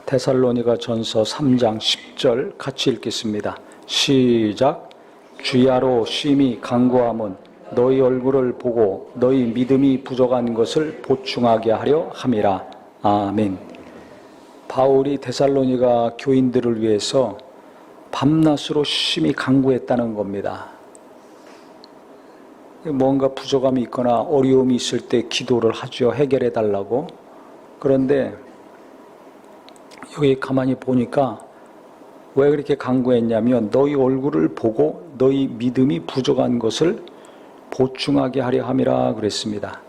데살로니가 전서 3장 10절 같이 읽겠습니다. 시작. 주야로 심히 간구함은 너희 얼굴을 보고 너희 믿음이 부족한 것을 보충하게 하려 함이라. 아멘. 바울이 데살로니가 교인들을 위해서 밤낮으로 심히 간구했다는 겁니다. 뭔가 부족함이 있거나 어려움이 있을 때 기도를 하죠. 해결해 달라고. 그런데 여기 가만히 보니까 왜 그렇게 간구했냐면 너희 얼굴을 보고 너희 믿음이 부족한 것을 보충하게 하려 함이라 그랬습니다.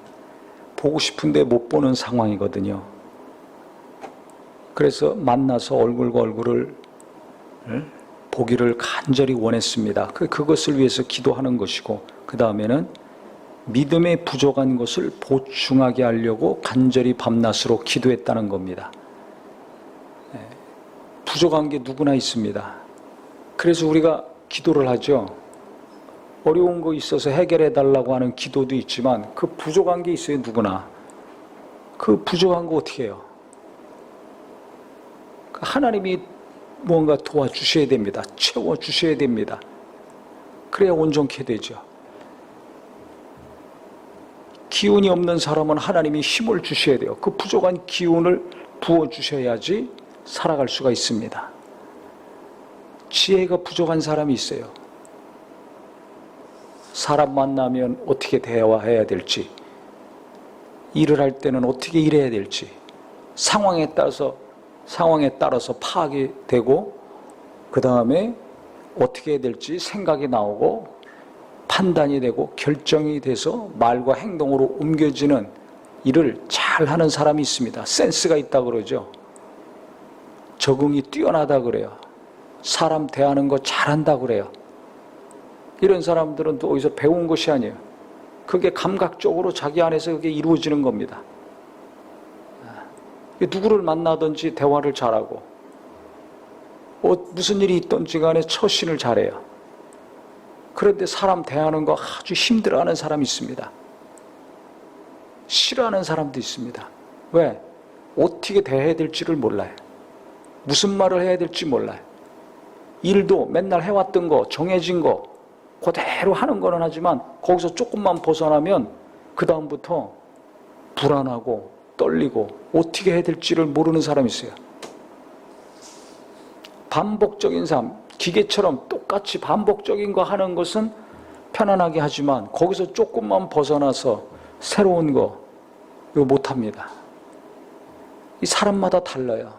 보고 싶은데 못 보는 상황이거든요. 그래서 만나서 얼굴과 얼굴을 보기를 간절히 원했습니다. 그것을 위해서 기도하는 것이고, 그 다음에는 믿음에 부족한 것을 보충하게 하려고 간절히 밤낮으로 기도했다는 겁니다. 부족한 게 누구나 있습니다. 그래서 우리가 기도를 하죠. 어려운 거 있어서 해결해 달라고 하는 기도도 있지만 그 부족한 게 있어요. 누구나. 그 부족한 거 어떻게 해요? 하나님이 뭔가 도와주셔야 됩니다. 채워주셔야 됩니다. 그래야 온전케 되죠. 기운이 없는 사람은 하나님이 힘을 주셔야 돼요. 그 부족한 기운을 부어주셔야지 살아갈 수가 있습니다. 지혜가 부족한 사람이 있어요. 사람 만나면 어떻게 대화해야 될지, 일을 할 때는 어떻게 일해야 될지, 상황에 따라서 파악이 되고, 그 다음에 어떻게 해야 될지 생각이 나오고 판단이 되고 결정이 돼서 말과 행동으로 옮겨지는 일을 잘하는 사람이 있습니다. 센스가 있다 그러죠. 적응이 뛰어나다 그래요. 사람 대하는 거 잘한다 그래요. 이런 사람들은 또 어디서 배운 것이 아니에요. 그게 감각적으로 자기 안에서 그게 이루어지는 겁니다. 누구를 만나든지 대화를 잘하고 무슨 일이 있든지 간에 처신을 잘해요. 그런데 사람 대하는 거 아주 힘들어하는 사람이 있습니다. 싫어하는 사람도 있습니다. 왜? 어떻게 대해야 될지를 몰라요. 무슨 말을 해야 될지 몰라요. 일도 맨날 해왔던 거, 정해진 거 그대로 하는 거는 하지만 거기서 조금만 벗어나면 그 다음부터 불안하고 떨리고 어떻게 해야 될지를 모르는 사람이 있어요. 반복적인 삶, 기계처럼 똑같이 반복적인 거 하는 것은 편안하게 하지만 거기서 조금만 벗어나서 새로운 거 이거 못합니다. 이 사람마다 달라요.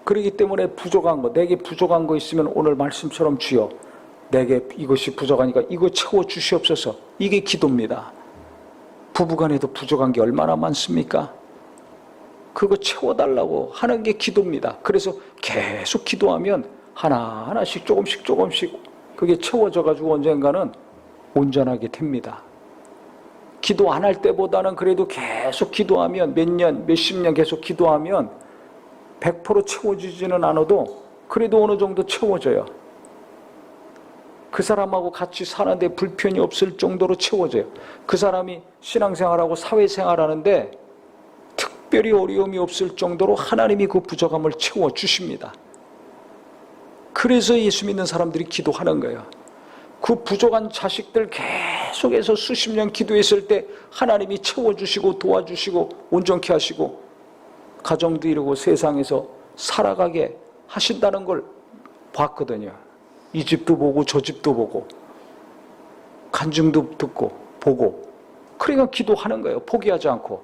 그렇기 때문에 부족한 거, 내게 부족한 거 있으면 오늘 말씀처럼 주여 내게 이것이 부족하니까 이거 채워주시옵소서. 이게 기도입니다. 부부간에도 부족한 게 얼마나 많습니까? 그거 채워달라고 하는 게 기도입니다. 그래서 계속 기도하면 하나하나씩 조금씩 그게 채워져가지고 언젠가는 온전하게 됩니다. 기도 안 할 때보다는 그래도 계속 기도하면 몇 년, 몇십 년 계속 기도하면 100% 채워지지는 않아도 그래도 어느 정도 채워져요. 그 사람하고 같이 사는데 불편이 없을 정도로 채워져요. 그 사람이 신앙생활하고 사회생활하는데 특별히 어려움이 없을 정도로 하나님이 그 부족함을 채워주십니다. 그래서 예수 믿는 사람들이 기도하는 거예요. 그 부족한 자식들 계속해서 수십 년 기도했을 때 하나님이 채워주시고 도와주시고 온전케 하시고 가정도 이루고 세상에서 살아가게 하신다는 걸 봤거든요. 이 집도 보고 저 집도 보고 간증도 듣고 보고 그러니까 기도하는 거예요. 포기하지 않고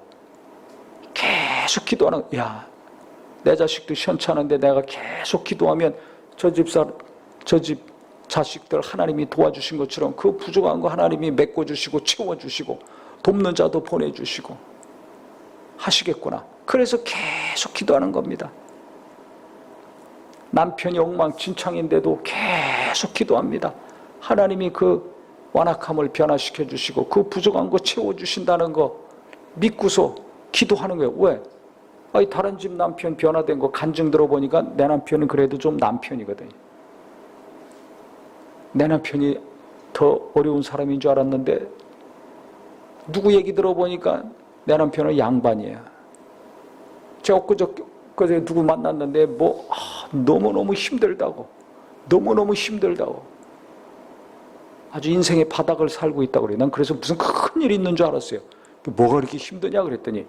계속 기도하는 거예요. 야, 내 자식도 시원찮은데 내가 계속 기도하면 저 집 자식들 하나님이 도와주신 것처럼 그 부족한 거 하나님이 메꿔주시고 채워주시고 돕는 자도 보내주시고 하시겠구나. 그래서 계속 기도하는 겁니다. 남편이 엉망진창인데도 계속 기도합니다. 하나님이 그 완악함을 변화시켜 주시고 그 부족한 거 채워주신다는 거 믿고서 기도하는 거예요. 왜? 아니, 다른 집 남편 변화된 거 간증 들어보니까 내 남편은 그래도 좀 남편이거든요. 내 남편이 더 어려운 사람인 줄 알았는데 누구 얘기 들어보니까 내 남편은 양반이에요. 제가 그제 누구 만났는데 너무너무 힘들다고, 너무너무 힘들다고, 아주 인생의 바닥을 살고 있다고 그래. 난 그래서 무슨 큰일 있는 줄 알았어요. 뭐가 그렇게 힘드냐 그랬더니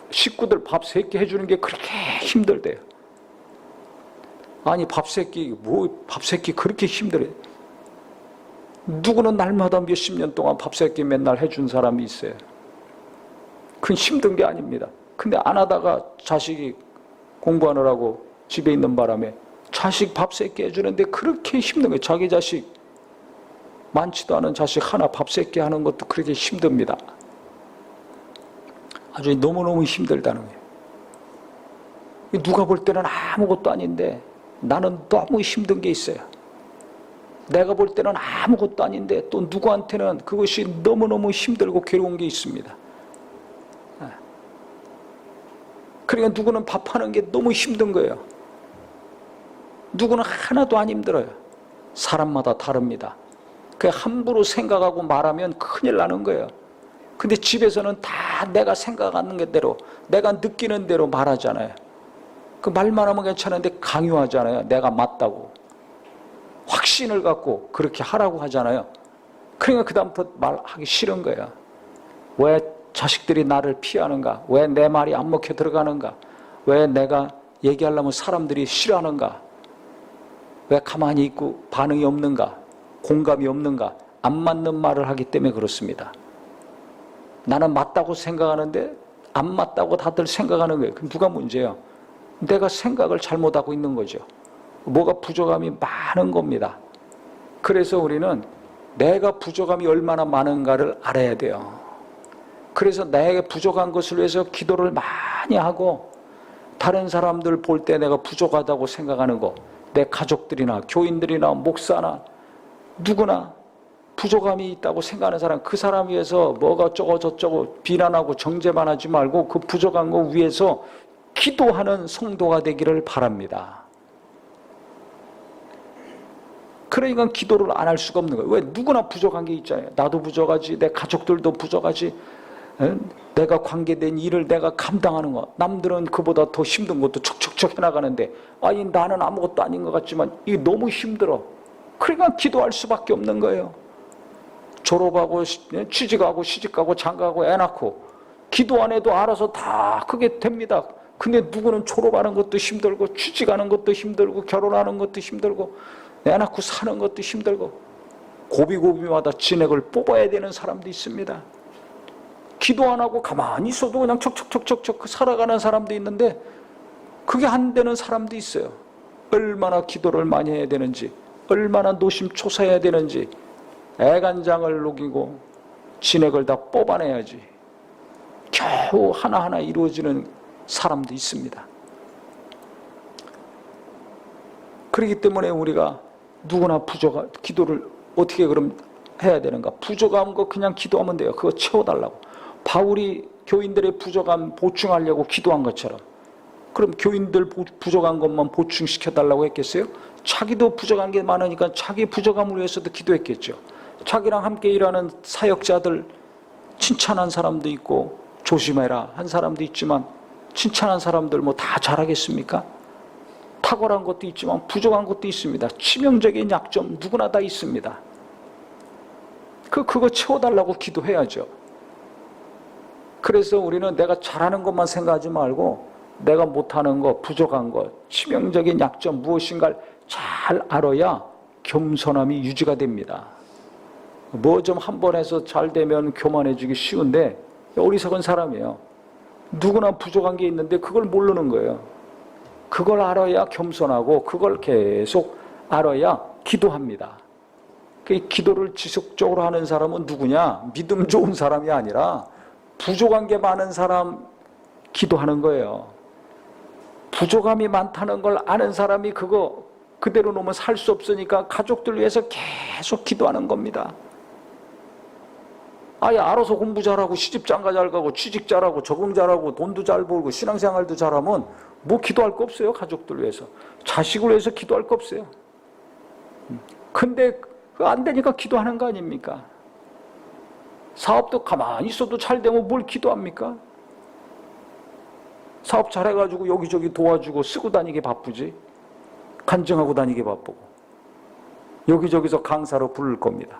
식구들 밥 3끼 해주는 게 그렇게 힘들대요. 아니 밥 3끼 그렇게 힘들어요. 누구는 날마다 몇십 년 동안 밥 3끼 맨날 해준 사람이 있어요. 그건 힘든 게 아닙니다. 근데 안 하다가 자식이 공부하느라고 집에 있는 바람에 자식 밥 3끼 해주는데 그렇게 힘든 거예요. 자기 자식, 많지도 않은 자식 하나 밥 3끼 하는 것도 그렇게 힘듭니다. 아주 너무너무 힘들다는 거예요. 누가 볼 때는 아무것도 아닌데 나는 너무 힘든 게 있어요. 내가 볼 때는 아무것도 아닌데 또 누구한테는 그것이 너무너무 힘들고 괴로운 게 있습니다. 그러니까 누구는 밥하는 게 너무 힘든 거예요. 누구는 하나도 안 힘들어요. 사람마다 다릅니다. 그 함부로 생각하고 말하면 큰일 나는 거예요. 근데 집에서는 다 내가 생각하는 대로, 내가 느끼는 대로 말하잖아요. 그 말만 하면 괜찮은데 강요하잖아요. 내가 맞다고. 확신을 갖고 그렇게 하라고 하잖아요. 그러니까 그다음부터 말하기 싫은 거예요. 왜 자식들이 나를 피하는가? 왜 내 말이 안 먹혀 들어가는가? 왜 내가 얘기하려면 사람들이 싫어하는가? 왜 가만히 있고 반응이 없는가? 공감이 없는가? 안 맞는 말을 하기 때문에 그렇습니다. 나는 맞다고 생각하는데 안 맞다고 다들 생각하는 거예요. 그럼 누가 문제예요? 내가 생각을 잘못하고 있는 거죠. 뭐가 부족함이 많은 겁니다. 그래서 우리는 내가 부족함이 얼마나 많은가를 알아야 돼요. 그래서 나에게 부족한 것을 위해서 기도를 많이 하고, 다른 사람들 볼 때 내가 부족하다고 생각하는 거, 내 가족들이나 교인들이나 목사나 누구나 부족함이 있다고 생각하는 사람, 그 사람 위해서 뭐가 어쩌고 저쩌고 비난하고 정죄만 하지 말고 그 부족한 거 위해서 기도하는 성도가 되기를 바랍니다. 그러니까 기도를 안 할 수가 없는 거예요. 왜? 누구나 부족한 게 있잖아요. 나도 부족하지, 내 가족들도 부족하지, 내가 관계된 일을 내가 감당하는 거, 남들은 그보다 더 힘든 것도 척척척 해나가는데 아니 나는 아무것도 아닌 것 같지만 이게 너무 힘들어. 그러니까 기도할 수밖에 없는 거예요. 졸업하고 취직하고 시집가고 장가가고 애 낳고 기도 안 해도 알아서 다 그게 됩니다. 근데 누구는 졸업하는 것도 힘들고 취직하는 것도 힘들고 결혼하는 것도 힘들고 애 낳고 사는 것도 힘들고 고비고비마다 진액을 뽑아야 되는 사람도 있습니다. 기도 안 하고 가만히 있어도 그냥 척척척척척 살아가는 사람도 있는데 그게 안 되는 사람도 있어요. 얼마나 기도를 많이 해야 되는지, 얼마나 노심초사해야 되는지, 애간장을 녹이고 진액을 다 뽑아내야지 겨우 하나하나 이루어지는 사람도 있습니다. 그렇기 때문에 우리가 누구나 기도를 어떻게 그럼 해야 되는가? 부족한 거 그냥 기도하면 돼요. 그거 채워달라고. 바울이 교인들의 부족함 보충하려고 기도한 것처럼, 그럼 교인들 부족한 것만 보충시켜달라고 했겠어요? 자기도 부족한 게 많으니까 자기 부족함을 위해서도 기도했겠죠. 자기랑 함께 일하는 사역자들 칭찬한 사람도 있고 조심해라 한 사람도 있지만 칭찬한 사람들 뭐 다 잘하겠습니까? 탁월한 것도 있지만 부족한 것도 있습니다. 치명적인 약점 누구나 다 있습니다. 그거 채워달라고 기도해야죠. 그래서 우리는 내가 잘하는 것만 생각하지 말고 내가 못하는 것, 부족한 것, 치명적인 약점 무엇인가를 잘 알아야 겸손함이 유지가 됩니다. 뭐 좀 한 번 해서 잘 되면 교만해지기 쉬운데 어리석은 사람이에요. 누구나 부족한 게 있는데 그걸 모르는 거예요. 그걸 알아야 겸손하고 그걸 계속 알아야 기도합니다. 그 기도를 지속적으로 하는 사람은 누구냐? 믿음 좋은 사람이 아니라 부족한 게 많은 사람 기도하는 거예요. 부족함이 많다는 걸 아는 사람이 그거 그대로 놓으면 살 수 없으니까 가족들 위해서 계속 기도하는 겁니다. 아예 알아서 공부 잘하고 시집장가 잘 가고 취직 잘하고 적응 잘하고 돈도 잘 벌고 신앙생활도 잘하면 뭐 기도할 거 없어요. 가족들 위해서. 자식을 위해서 기도할 거 없어요. 근데 그거 안 되니까 기도하는 거 아닙니까? 사업도 가만히 있어도 잘 되면 뭘 기도합니까? 사업 잘해가지고 여기저기 도와주고 쓰고 다니기 바쁘지. 간증하고 다니기 바쁘고. 여기저기서 강사로 부를 겁니다.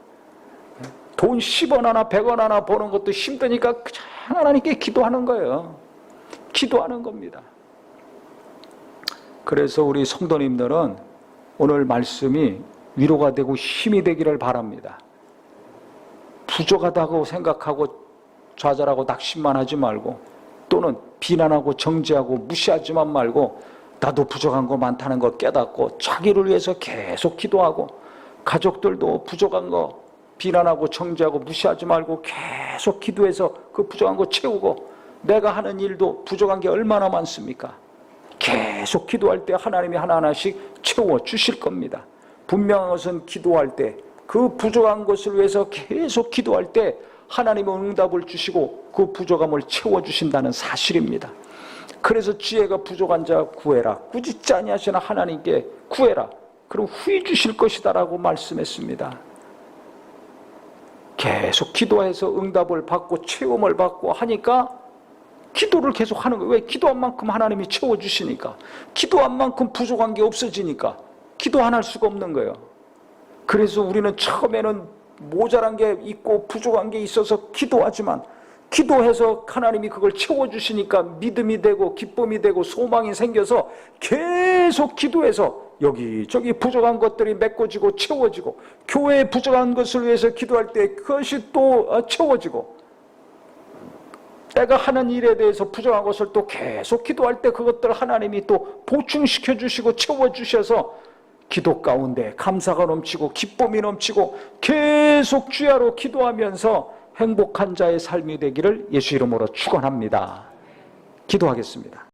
돈 10원 하나 100원 하나 버는 것도 힘드니까 그냥 하나님께 기도하는 거예요. 기도하는 겁니다. 그래서 우리 성도님들은 오늘 말씀이 위로가 되고 힘이 되기를 바랍니다. 부족하다고 생각하고 좌절하고 낙심만 하지 말고, 또는 비난하고 정죄하고 무시하지만 말고, 나도 부족한 거 많다는 걸 깨닫고 자기를 위해서 계속 기도하고, 가족들도 부족한 거 비난하고 정죄하고 무시하지 말고 계속 기도해서 그 부족한 거 채우고, 내가 하는 일도 부족한 게 얼마나 많습니까? 계속 기도할 때 하나님이 하나하나씩 채워주실 겁니다. 분명한 것은 기도할 때, 그 부족한 것을 위해서 계속 기도할 때 하나님은 응답을 주시고 그 부족함을 채워주신다는 사실입니다. 그래서 지혜가 부족한 자 구해라. 꾸짖지 아니하시나 하나님께 구해라. 그럼 후히 주실 것이다 라고 말씀했습니다. 계속 기도해서 응답을 받고 체험을 받고 하니까 기도를 계속 하는 거예요. 왜? 기도한 만큼 하나님이 채워주시니까. 기도한 만큼 부족한 게 없어지니까 기도 안 할 수가 없는 거예요. 그래서 우리는 처음에는 모자란 게 있고 부족한 게 있어서 기도하지만, 기도해서 하나님이 그걸 채워주시니까 믿음이 되고 기쁨이 되고 소망이 생겨서 계속 기도해서 여기저기 부족한 것들이 메꿔지고 채워지고, 교회에 부족한 것을 위해서 기도할 때 그것이 또 채워지고, 내가 하는 일에 대해서 부족한 것을 또 계속 기도할 때 그것들 하나님이 또 보충시켜 주시고 채워주셔서 기도 가운데 감사가 넘치고 기쁨이 넘치고 계속 주야로 기도하면서 행복한 자의 삶이 되기를 예수 이름으로 축원합니다. 기도하겠습니다.